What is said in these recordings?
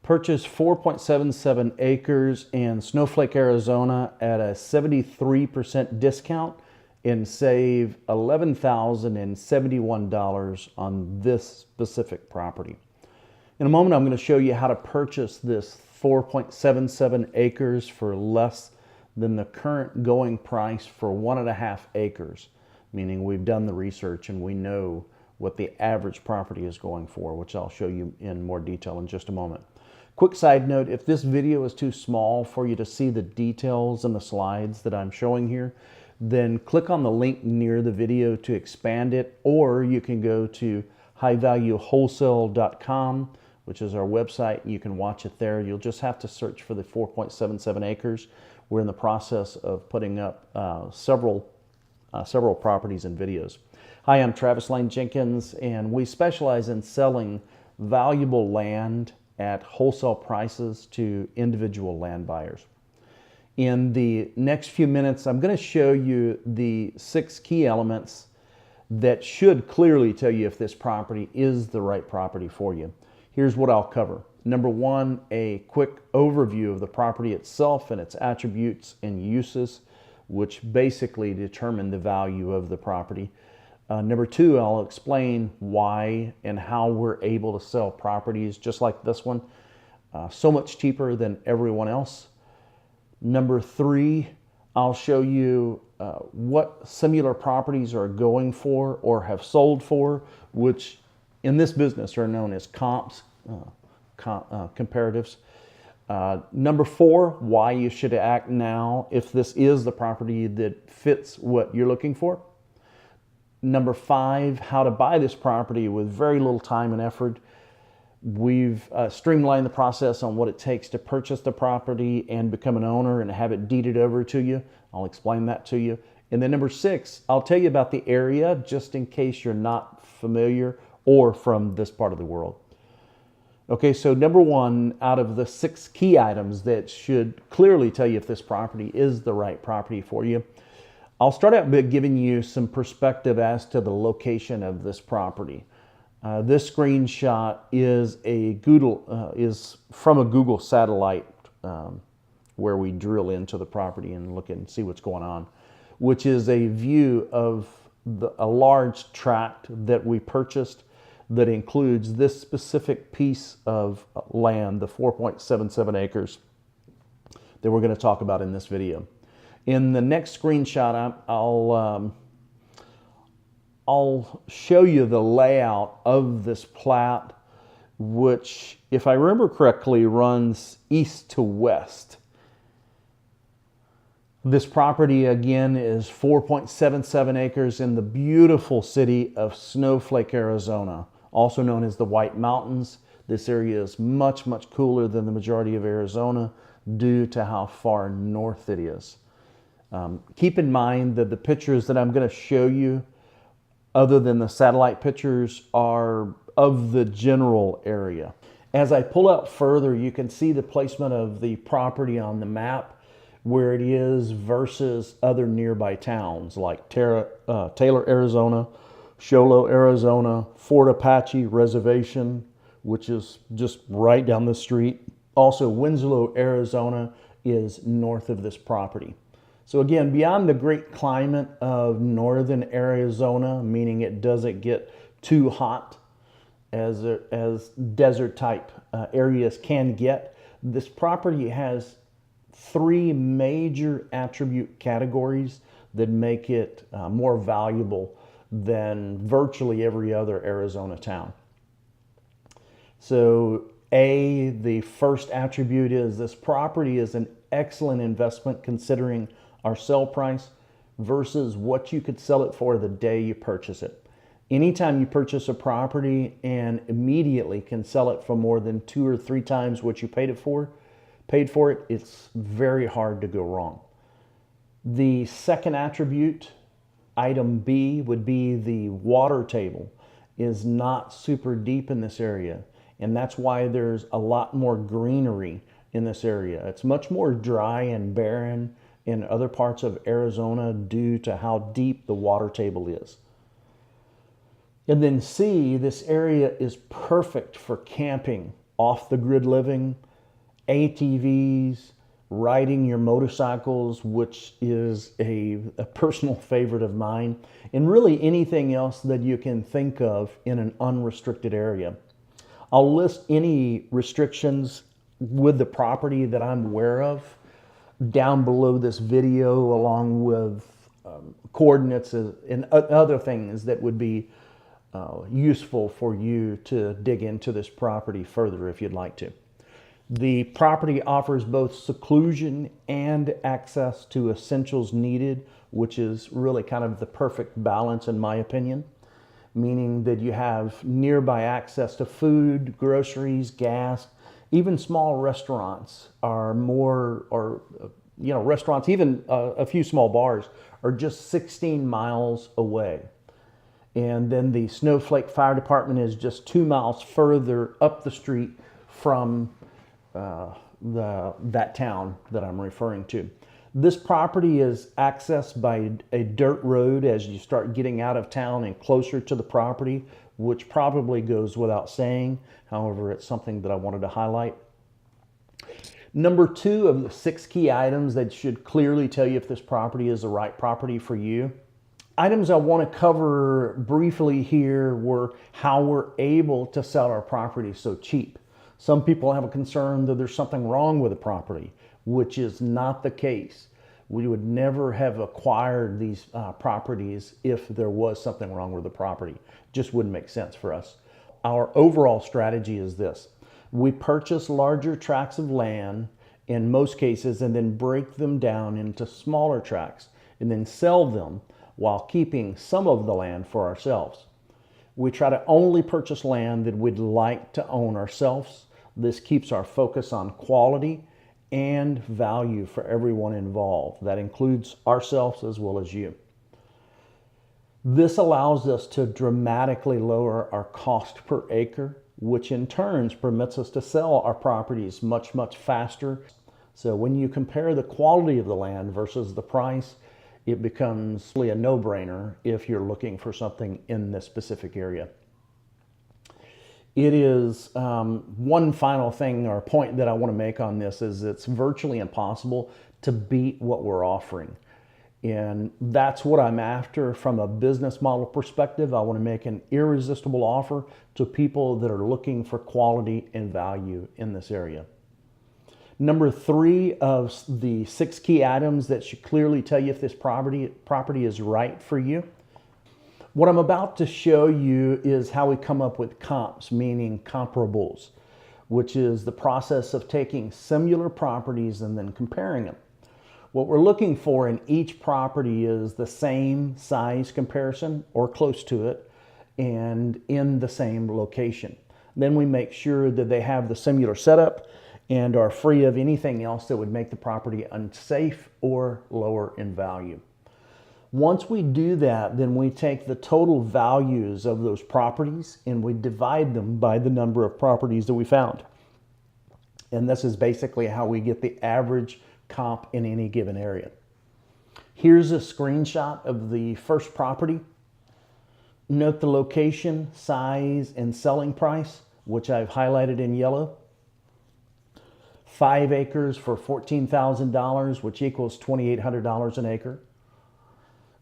Purchase 4.77 acres in Snowflake, Arizona at a 73% discount and save $11,071 on this specific property. In a moment, I'm going to show you how to purchase this 4.77 acres for less than the current going price for 1.5 acres, meaning we've done the research and we know what the average property is going for, which I'll show you in more detail in just a moment. Quick side note, if this video is too small for you to see the details and the slides that I'm showing here, then click on the link near the video to expand it, or you can go to highvaluewholesale.com, which is our website. You can watch it there. You'll just have to search for the 4.77 acres. We're in the process of putting up several properties and videos. Hi, I'm Travis Lane Jenkins, and we specialize in selling valuable land at wholesale prices to individual land buyers. In the next few minutes, I'm going to show you the 6 key elements that should clearly tell you if this property is the right property for you. Here's what I'll cover. Number 1, a quick overview of the property itself and its attributes and uses, which basically determine the value of the property. Number 2, I'll explain why and how we're able to sell properties just like this one so much cheaper than everyone else. Number 3, I'll show you what similar properties are going for or have sold for, which in this business are known as comps, comparatives. Number 4, why you should act now if this is the property that fits what you're looking for. Number 5, how to buy this property with very little time and effort. We've streamlined the process on what it takes to purchase the property and become an owner and have it deeded over to you. I'll explain that to you. And then number 6, I'll tell you about the area just in case you're not familiar or from this part of the world. Okay, so number 1, out of the 6 key items that should clearly tell you if this property is the right property for you, I'll start out by giving you some perspective as to the location of this property. This screenshot is from a Google satellite where we drill into the property and look and see what's going on, which is a view of a large tract that we purchased that includes this specific piece of land, the 4.77 acres that we're going to talk about in this video. In the next screenshot, I'll show you the layout of this plat, which, if I remember correctly, runs east to west. This property, again, is 4.77 acres in the beautiful city of Snowflake, Arizona, also known as the White Mountains. This area is much, much cooler than the majority of Arizona due to how far north it is. Keep in mind that the pictures that I'm going to show you, other than the satellite pictures, are of the general area. As I pull out further, you can see the placement of the property on the map, where it is versus other nearby towns like Taylor, Arizona, Show Low, Arizona, Fort Apache Reservation, which is just right down the street. Also, Winslow, Arizona is north of this property. So again, beyond the great climate of northern Arizona, meaning it doesn't get too hot as desert type areas can get, this property has 3 major attribute categories that make it more valuable than virtually every other Arizona town. So the first attribute is this property is an excellent investment considering our sell price versus what you could sell it for the day you purchase it. Anytime you purchase a property and immediately can sell it for more than 2 or 3 times what you paid for it, it's very hard to go wrong. The second attribute, item B, would be the water table is not super deep in this area, and that's why there's a lot more greenery in this area. It's much more dry and barren in other parts of Arizona due to how deep the water table is. And then C, this area is perfect for camping off the grid living, ATVs, riding your motorcycles, which is a personal favorite of mine, and really anything else that you can think of in an unrestricted area. I'll list any restrictions with the property that I'm aware of down below this video, along with coordinates and other things that would be useful for you to dig into this property further if you'd like to. The property offers both seclusion and access to essentials needed, which is really kind of the perfect balance in my opinion, meaning that you have nearby access to food, groceries, gas, even small restaurants are more, or restaurants, even a few small bars are just 16 miles away. And then the Snowflake Fire Department is just 2 miles further up the street from that town that I'm referring to. This property is accessed by a dirt road as you start getting out of town and closer to the property, which probably goes without saying. However, it's something that I wanted to highlight. Number 2 of the 6 key items that should clearly tell you if this property is the right property for you. Items I want to cover briefly here were how we're able to sell our property so cheap. Some people have a concern that there's something wrong with the property, which is not the case. We would never have acquired these properties if there was something wrong with the property. Just wouldn't make sense for us. Our overall strategy is this. We purchase larger tracts of land in most cases and then break them down into smaller tracts and then sell them while keeping some of the land for ourselves. We try to only purchase land that we'd like to own ourselves. This keeps our focus on quality and value for everyone involved. That includes ourselves as well as you. This allows us to dramatically lower our cost per acre, which in turn permits us to sell our properties much, much faster. So when you compare the quality of the land versus the price, it becomes really a no-brainer if you're looking for something in this specific area. It is one final thing or point that I want to make on this is it's virtually impossible to beat what we're offering. And that's what I'm after from a business model perspective. I want to make an irresistible offer to people that are looking for quality and value in this area. Number 3 of the 6 key items that should clearly tell you if this property is right for you. What I'm about to show you is how we come up with comps, meaning comparables, which is the process of taking similar properties and then comparing them. What we're looking for in each property is the same size comparison or close to it and in the same location. Then we make sure that they have the similar setup and are free of anything else that would make the property unsafe or lower in value. Once we do that, then we take the total values of those properties and we divide them by the number of properties that we found. And this is basically how we get the average comp in any given area. Here's a screenshot of the first property. Note the location, size, and selling price, which I've highlighted in yellow. 5 acres for $14,000, which equals $2,800 an acre.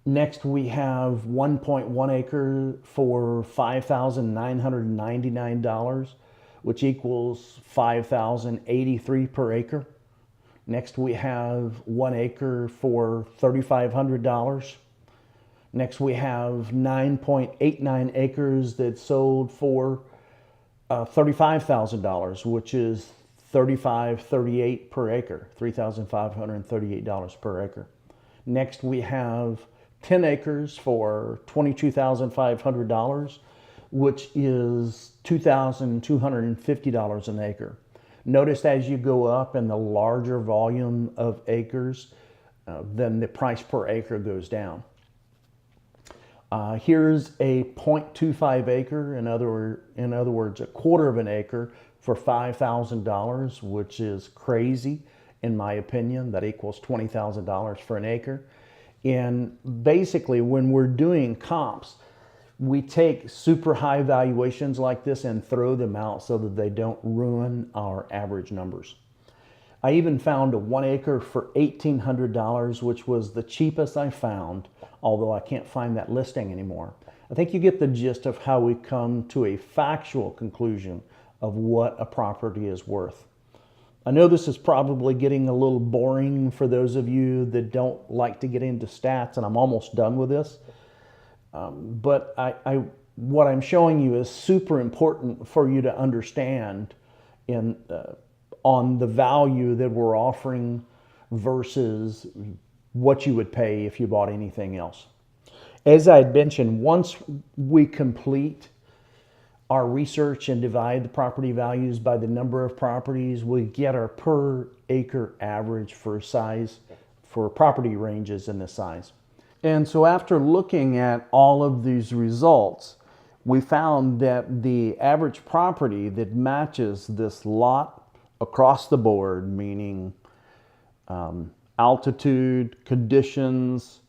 Next, we have 1.1 acre for $5,999, which equals $5,083 per acre. Next, we have 1 acre for $3,500. Next, we have 9.89 acres that sold for $35,000, which is $3,538 per acre, $3,538 per acre. Next, we have 10 acres for $22,500, which is $2,250 an acre. Notice as you go up in the larger volume of acres, then the price per acre goes down. Here's a 0.25 acre, in other words, a quarter of an acre for $5,000, which is crazy in my opinion. That equals $20,000 for an acre. And basically when we're doing comps, we take super high valuations like this and throw them out so that they don't ruin our average numbers. I even found a 1 acre for $1,800, which was the cheapest I found, although I can't find that listing anymore. I think you get the gist of how we come to a factual conclusion of what a property is worth. I know this is probably getting a little boring for those of you that don't like to get into stats, and I'm almost done with this. But what I'm showing you is super important for you to understand on the value that we're offering versus what you would pay if you bought anything else. As I had mentioned, once we complete our research and divide the property values by the number of properties, we get our per acre average for size for property ranges in this size. And so after looking at all of these results, we found that the average property that matches this lot across the board, meaning altitude, conditions,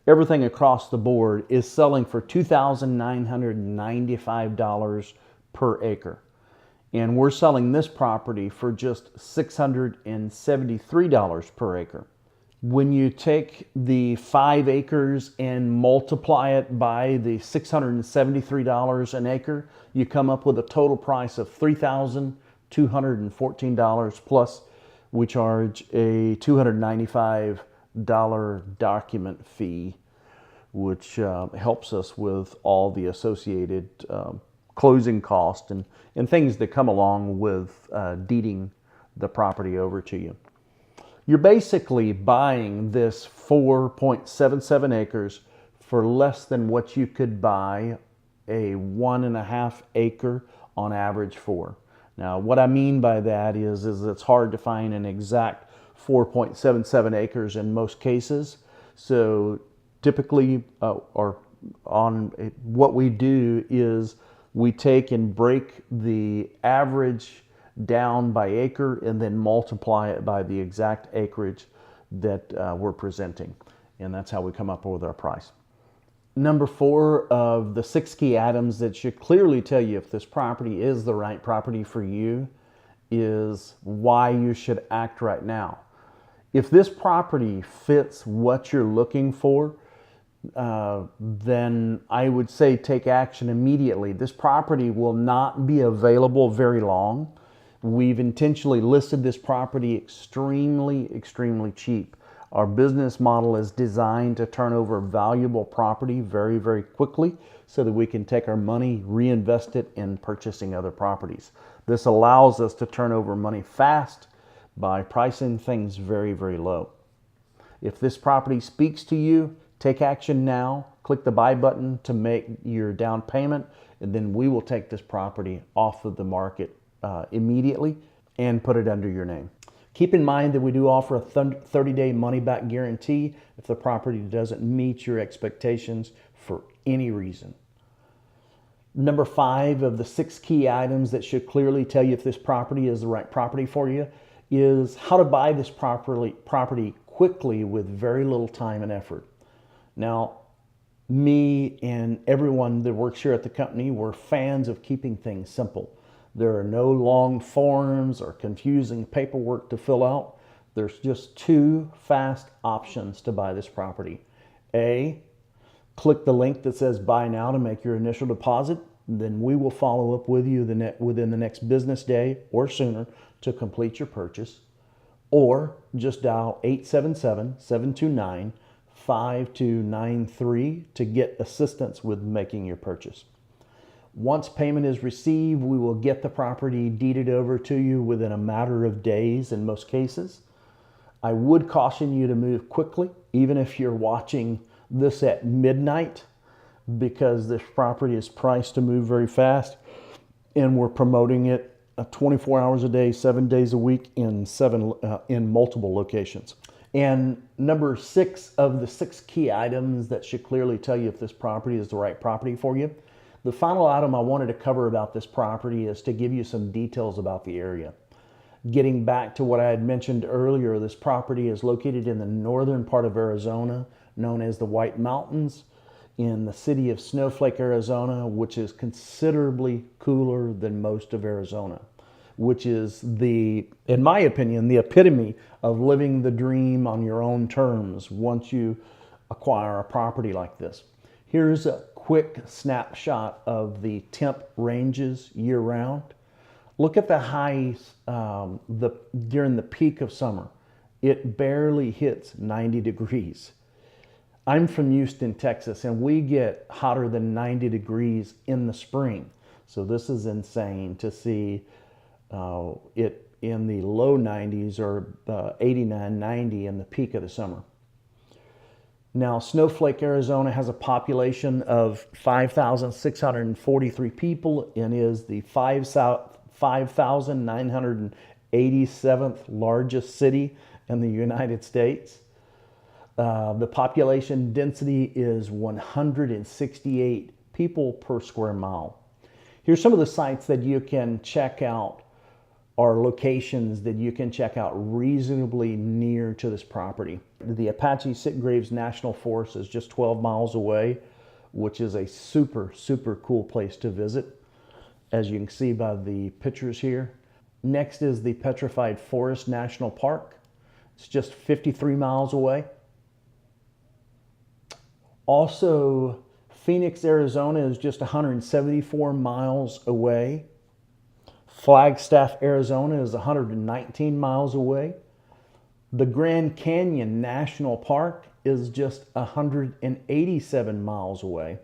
everything across the board, is selling for $2,995 per acre. And we're selling this property for just $673 per acre. When you take the 5 acres and multiply it by the $673 an acre, you come up with a total price of $3,214, plus we charge a $295 document fee, which helps us with all the associated closing costs and things that come along with deeding the property over to you. You're basically buying this 4.77 acres for less than what you could buy a 1.5 acre on average for. Now, what I mean by that is it's hard to find an exact 4.77 acres in most cases. So typically, what we do is we take and break the average down by acre and then multiply it by the exact acreage that we're presenting. And that's how we come up with our price. Number 4 of the 6 key items that should clearly tell you if this property is the right property for you is why you should act right now. If this property fits what you're looking for, then I would say take action immediately. This property will not be available very long. We've intentionally listed this property extremely cheap. Our business model is designed to turn over valuable property very quickly so that we can take our money, reinvest it in purchasing other properties. This allows us to turn over money fast by pricing things very low. If this property speaks to you, take action now. Click the buy button to make your down payment, and then we will take this property off of the market immediately and put it under your name. Keep in mind that we do offer a 30-day money-back guarantee if the property doesn't meet your expectations for any reason. Number 5 of the 6 key items that should clearly tell you if this property is the right property for you is how to buy this property quickly with very little time and effort. Now, me and everyone that works here at the company, we're fans of keeping things simple. There are no long forms or confusing paperwork to fill out. There's just 2 fast options to buy this property. A, click the link that says buy now to make your initial deposit. Then we will follow up with you within the next business day or sooner to complete your purchase. Or just dial 877-729-5293 to get assistance with making your purchase. Once payment is received, we will get the property deeded over to you within a matter of days in most cases. I would caution you to move quickly, even if you're watching this at midnight, because this property is priced to move very fast, and we're promoting it 24 hours a day, 7 days a week in multiple locations. And number 6 of the 6 key items that should clearly tell you if this property is the right property for you. The final item I wanted to cover about this property is to give you some details about the area. Getting back to what I had mentioned earlier, this property is located in the northern part of Arizona, known as the White Mountains. in the city of Snowflake, Arizona, which is considerably cooler than most of Arizona, which is in my opinion, the epitome of living the dream on your own terms once you acquire a property like this. Here's a quick snapshot of the temp ranges year round. Look at the highs during the peak of summer. It barely hits 90 degrees. I'm from Houston, Texas, and we get hotter than 90 degrees in the spring. So this is insane to see it in the low 90s or 89, 90 in the peak of the summer. Now, Snowflake, Arizona has a population of 5,643 people and is the 5,987th largest city in the United States. The population density is 168 people per square mile. Here's some of the sites that you can check out, or locations that you can check out reasonably near to this property. The Apache Sitgraves National Forest is just 12 miles away, which is a super, super cool place to visit, as you can see by the pictures here. Next is the Petrified Forest National Park. It's just 53 miles away. Also, Phoenix, Arizona is just 174 miles away. Flagstaff, Arizona is 119 miles away. The Grand Canyon National Park is just 187 miles away.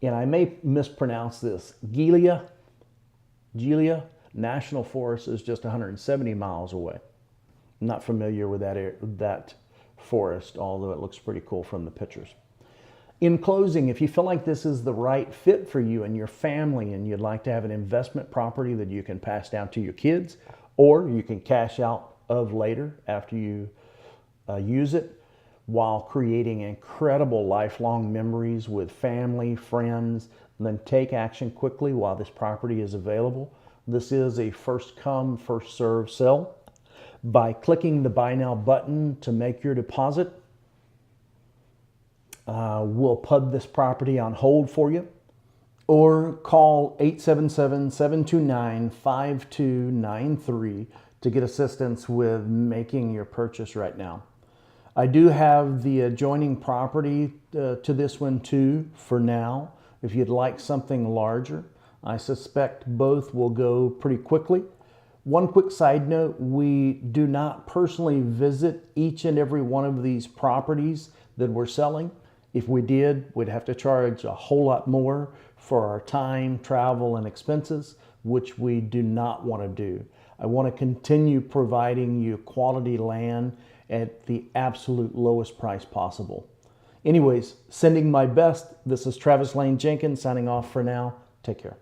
And I may mispronounce this. Gilia National Forest is just 170 miles away. I'm not familiar with that forest, although it looks pretty cool from the pictures. In closing, if you feel like this is the right fit for you and your family and you'd like to have an investment property that you can pass down to your kids, or you can cash out of later after you use it, while creating incredible lifelong memories with family, friends, then take action quickly while this property is available. This is a first come, first serve sale. By clicking the Buy Now button to make your deposit, we'll put this property on hold for you, or call 877-729-5293 to get assistance with making your purchase right now. I do have the adjoining property to this one too for now. If you'd like something larger, I suspect both will go pretty quickly. One quick side note, we do not personally visit each and every one of these properties that we're selling. If we did, we'd have to charge a whole lot more for our time, travel, and expenses, which we do not want to do. I want to continue providing you quality land at the absolute lowest price possible. Anyways, sending my best. This is Travis Lane Jenkins signing off for now. Take care.